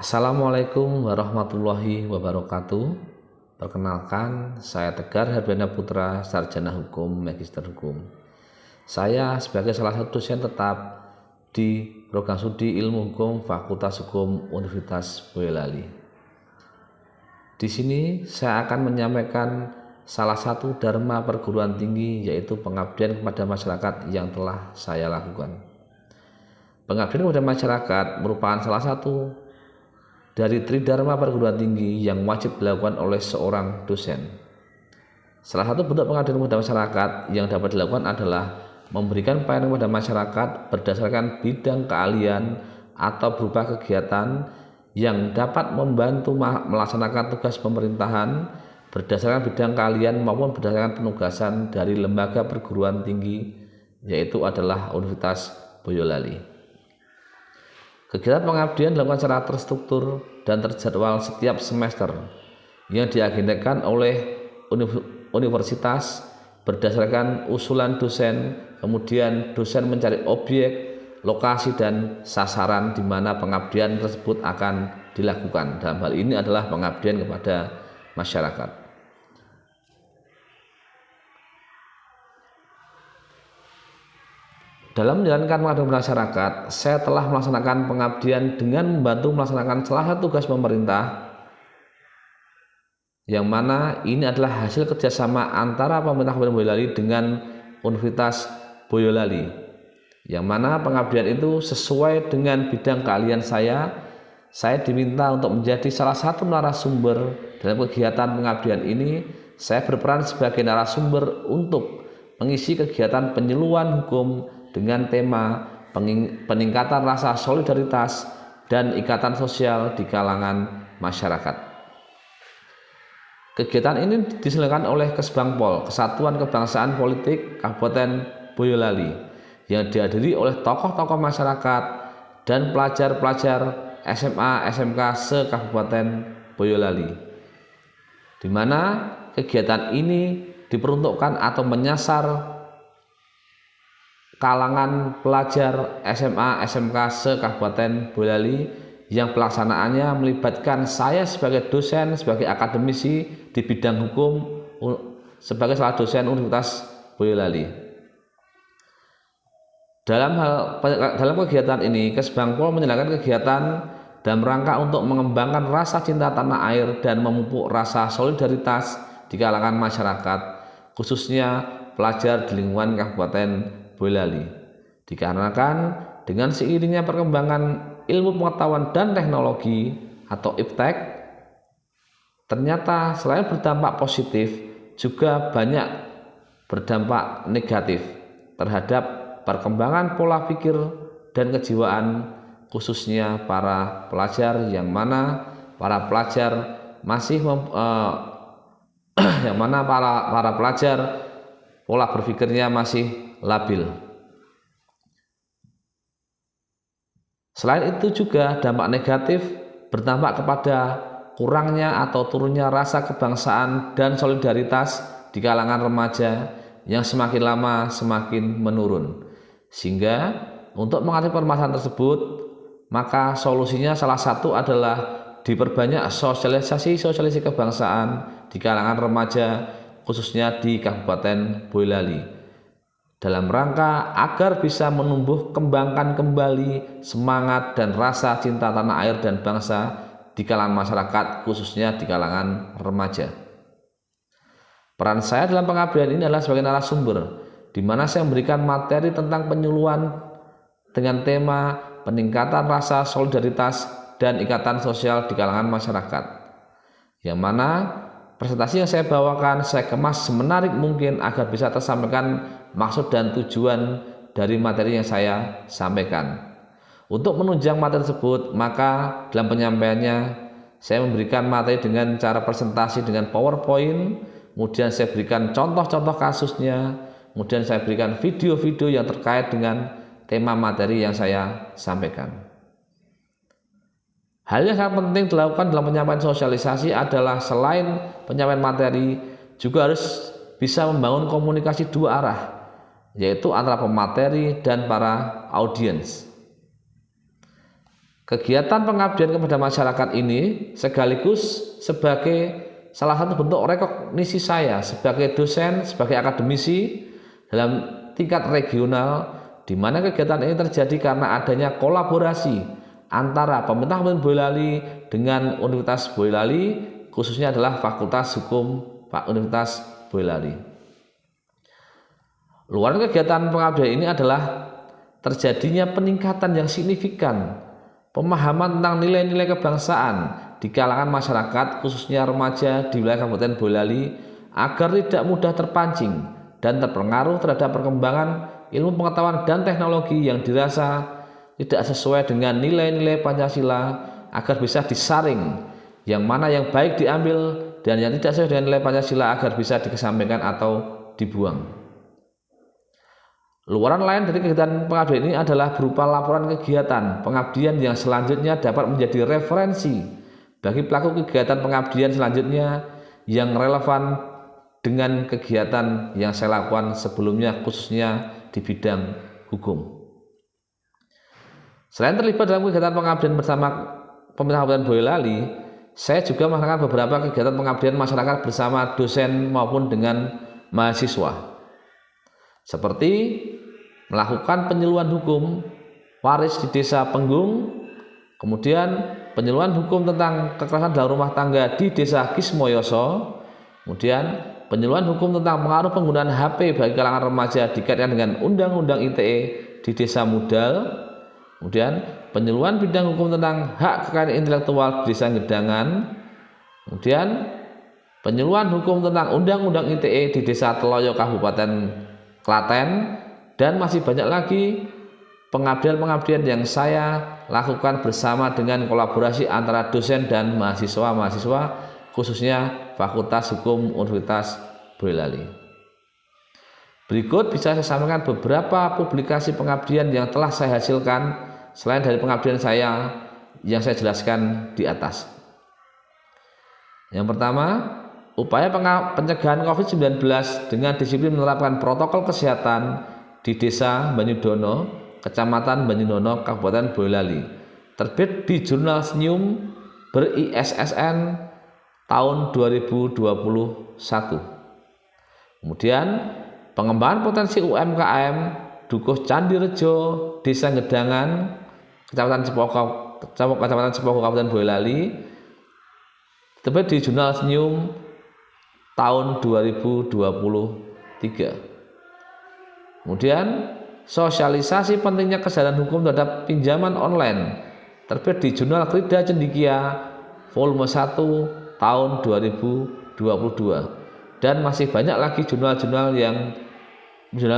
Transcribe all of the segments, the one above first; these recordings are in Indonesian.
Assalamualaikum warahmatullahi wabarakatuh. Perkenalkan, saya Tegar Herbiana Putra, Sarjana Hukum, Magister Hukum. Saya sebagai salah satu dosen tetap di Program Studi Ilmu Hukum Fakultas Hukum Universitas Boyolali. Di sini saya akan menyampaikan salah satu dharma perguruan tinggi, yaitu pengabdian kepada masyarakat yang telah saya lakukan. Pengabdian kepada masyarakat merupakan salah satu dari tridharma perguruan tinggi yang wajib dilakukan oleh seorang dosen. Salah satu bentuk pengabdian kepada masyarakat yang dapat dilakukan adalah memberikan pelayanan kepada masyarakat berdasarkan bidang keahlian atau berupa kegiatan yang dapat membantu melaksanakan tugas pemerintahan berdasarkan bidang keahlian maupun berdasarkan penugasan dari lembaga perguruan tinggi, yaitu adalah Universitas Boyolali. Kegiatan pengabdian dilakukan secara terstruktur dan terjadwal setiap semester yang diagendakan oleh universitas berdasarkan usulan dosen. Kemudian dosen mencari objek, lokasi, dan sasaran di mana pengabdian tersebut akan dilakukan. Dalam hal ini adalah pengabdian kepada masyarakat. Dalam menjalankan pengabdian masyarakat, saya telah melaksanakan pengabdian dengan membantu melaksanakan salah satu tugas pemerintah, yang mana ini adalah hasil kerjasama antara pemerintah Kabupaten Boyolali dengan Universitas Boyolali, yang mana pengabdian itu sesuai dengan bidang keahlian saya. Saya diminta untuk menjadi salah satu narasumber dalam kegiatan pengabdian ini. Saya berperan sebagai narasumber untuk mengisi kegiatan penyuluhan hukum dengan tema peningkatan rasa solidaritas dan ikatan sosial di kalangan masyarakat. Kegiatan ini diselenggarakan oleh Kesbangpol, Kesatuan Kebangsaan Politik Kabupaten Boyolali, yang dihadiri oleh tokoh-tokoh masyarakat dan pelajar-pelajar SMA SMK se-Kabupaten Boyolali, di mana kegiatan ini diperuntukkan atau menyasar kalangan pelajar SMA SMK se-Kabupaten Boyolali, yang pelaksanaannya melibatkan saya sebagai dosen, sebagai akademisi di bidang hukum, sebagai salah dosen Universitas Boyolali. Dalam kegiatan ini, Kesbangpol menyelenggarakan kegiatan dalam rangka untuk mengembangkan rasa cinta tanah air dan memupuk rasa solidaritas di kalangan masyarakat, khususnya pelajar di lingkungan Kabupaten Boyolali. Dikarenakan dengan seiringnya perkembangan ilmu pengetahuan dan teknologi atau iptek, ternyata selain berdampak positif juga banyak berdampak negatif terhadap perkembangan pola pikir dan kejiwaan, khususnya para pelajar, yang mana para pelajar masih yang mana para pelajar pola berpikirnya masih labil. Selain itu juga dampak negatif berdampak kepada kurangnya atau turunnya rasa kebangsaan dan solidaritas di kalangan remaja yang semakin lama semakin menurun. Sehingga untuk mengatasi permasalahan tersebut, maka solusinya salah satu adalah diperbanyak sosialisasi kebangsaan di kalangan remaja, khususnya di Kabupaten Boyolali, dalam rangka agar bisa menumbuh kembangkan kembali semangat dan rasa cinta tanah air dan bangsa di kalangan masyarakat, khususnya di kalangan remaja. Peran saya dalam pengabdian ini adalah sebagai narasumber, di mana saya memberikan materi tentang penyuluhan dengan tema peningkatan rasa solidaritas dan ikatan sosial di kalangan masyarakat, yang mana presentasi yang saya bawakan saya kemas semenarik mungkin agar bisa tersampaikan maksud dan tujuan dari materi yang saya sampaikan. Untuk menunjang materi tersebut, maka dalam penyampaiannya saya memberikan materi dengan cara presentasi dengan PowerPoint, kemudian saya berikan contoh-contoh kasusnya, kemudian saya berikan video-video yang terkait dengan tema materi yang saya sampaikan. Hal yang sangat penting dilakukan dalam penyampaian sosialisasi adalah selain penyampaian materi, juga harus bisa membangun komunikasi dua arah, yaitu antara pemateri dan para audiens. Kegiatan pengabdian kepada masyarakat ini sekaligus sebagai salah satu bentuk rekognisi saya sebagai dosen, sebagai akademisi dalam tingkat regional, di mana kegiatan ini terjadi karena adanya kolaborasi antara pemerintah Kabupaten Boyolali dengan Universitas Boyolali, khususnya adalah Fakultas Hukum Universitas Boyolali. Luaran kegiatan pengabdian ini adalah terjadinya peningkatan yang signifikan pemahaman tentang nilai-nilai kebangsaan di kalangan masyarakat, khususnya remaja di wilayah Kabupaten Boyolali, agar tidak mudah terpancing dan terpengaruh terhadap perkembangan ilmu pengetahuan dan teknologi yang dirasa tidak sesuai dengan nilai-nilai Pancasila, agar bisa disaring yang mana yang baik diambil dan yang tidak sesuai dengan nilai Pancasila agar bisa dikesampingkan atau dibuang. Luaran lain dari kegiatan pengabdian ini adalah berupa laporan kegiatan pengabdian yang selanjutnya dapat menjadi referensi bagi pelaku kegiatan pengabdian selanjutnya yang relevan dengan kegiatan yang saya lakukan sebelumnya, khususnya di bidang hukum. Selain terlibat dalam kegiatan pengabdian bersama pemerintah Kabupaten Boyolali, saya juga melaksanakan beberapa kegiatan pengabdian masyarakat bersama dosen maupun dengan mahasiswa, seperti melakukan penyuluhan hukum waris di Desa Penggung, kemudian penyuluhan hukum tentang kekerasan dalam rumah tangga di Desa Kismoyoso, kemudian penyuluhan hukum tentang pengaruh penggunaan HP bagi kalangan remaja dikaitkan dengan Undang-Undang ITE di Desa Mudal, kemudian penyuluhan bidang hukum tentang hak kekayaan intelektual di Desa Gedangan, kemudian penyuluhan hukum tentang Undang-Undang ITE di Desa Teloyo Kabupaten Klaten, dan masih banyak lagi pengabdian-pengabdian yang saya lakukan bersama dengan kolaborasi antara dosen dan mahasiswa-mahasiswa, khususnya Fakultas Hukum Universitas Boyolali. Berikut bisa saya sampaikan beberapa publikasi pengabdian yang telah saya hasilkan selain dari pengabdian saya yang saya jelaskan di atas. Yang pertama, upaya pencegahan COVID-19 dengan disiplin menerapkan protokol kesehatan di Desa Banyudono, Kecamatan Banyudono, Kabupaten Boyolali, terbit di Jurnal Senyum ber-ISSN tahun 2021. Kemudian pengembangan potensi UMKM Dukuh Candirejo, Desa Gedangan, Kecamatan Cepogo, Kabupaten Boyolali, terbit di Jurnal Senyum tahun 2023. Kemudian sosialisasi pentingnya kesadaran hukum terhadap pinjaman online, terbit di Jurnal Krida Cendikia volume 1 tahun 2022, dan masih banyak lagi jurnal-jurnal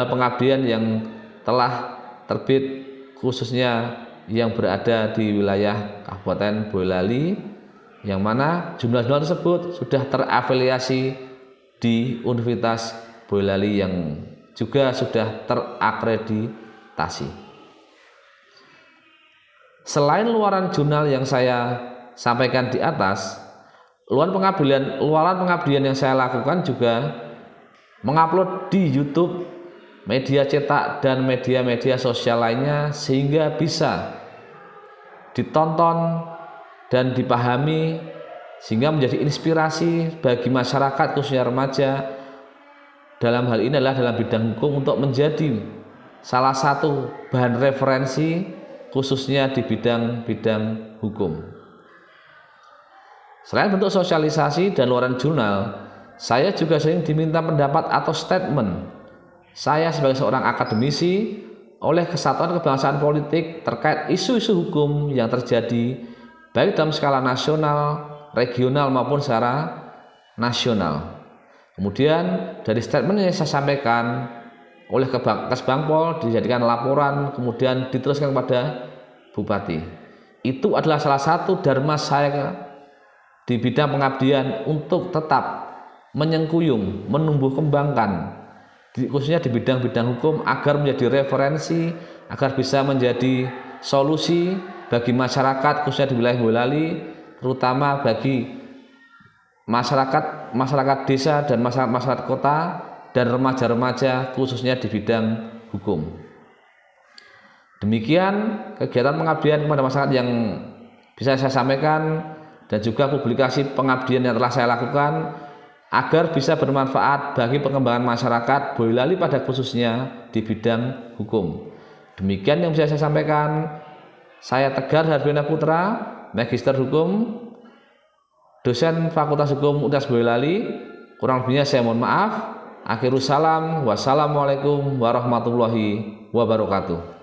pengabdian yang telah terbit, khususnya yang berada di wilayah Kabupaten Boyolali, yang mana jurnal-jurnal tersebut sudah terafiliasi di Universitas Boyolali yang juga sudah terakreditasi. Selain luaran jurnal yang saya sampaikan di atas, luaran pengabdian yang saya lakukan juga mengupload di YouTube, media cetak, dan media-media sosial lainnya, sehingga bisa ditonton dan dipahami, sehingga menjadi inspirasi bagi masyarakat, khususnya remaja, dalam hal ini adalah dalam bidang hukum, untuk menjadi salah satu bahan referensi, khususnya di bidang hukum. Selain bentuk sosialisasi dan luaran jurnal, saya juga sering diminta pendapat atau statement saya sebagai seorang akademisi oleh Kesatuan Kebangsaan Politik terkait isu-isu hukum yang terjadi baik dalam skala nasional, regional maupun secara nasional. Kemudian dari statement yang saya sampaikan oleh Kesbangpol dijadikan laporan, kemudian diteruskan kepada Bupati. Itu adalah salah satu dharma saya di bidang pengabdian untuk tetap menyengkuyung, menumbuh kembangkan, khususnya di bidang-bidang hukum, agar menjadi referensi, agar bisa menjadi solusi bagi masyarakat, khususnya di wilayah Boyolali, terutama bagi masyarakat desa dan masyarakat kota dan remaja-remaja, khususnya di bidang hukum. Demikian kegiatan pengabdian kepada masyarakat yang bisa saya sampaikan, dan juga publikasi pengabdian yang telah saya lakukan agar bisa bermanfaat bagi pengembangan masyarakat Boyolali pada khususnya di bidang hukum. Demikian yang bisa saya sampaikan. Saya Tegar Hardiana Putra, Magister Hukum, dosen Fakultas Hukum Universitas Boyolali. Kurang lebihnya saya mohon maaf. Akhirus salam. Wassalamualaikum warahmatullahi wabarakatuh.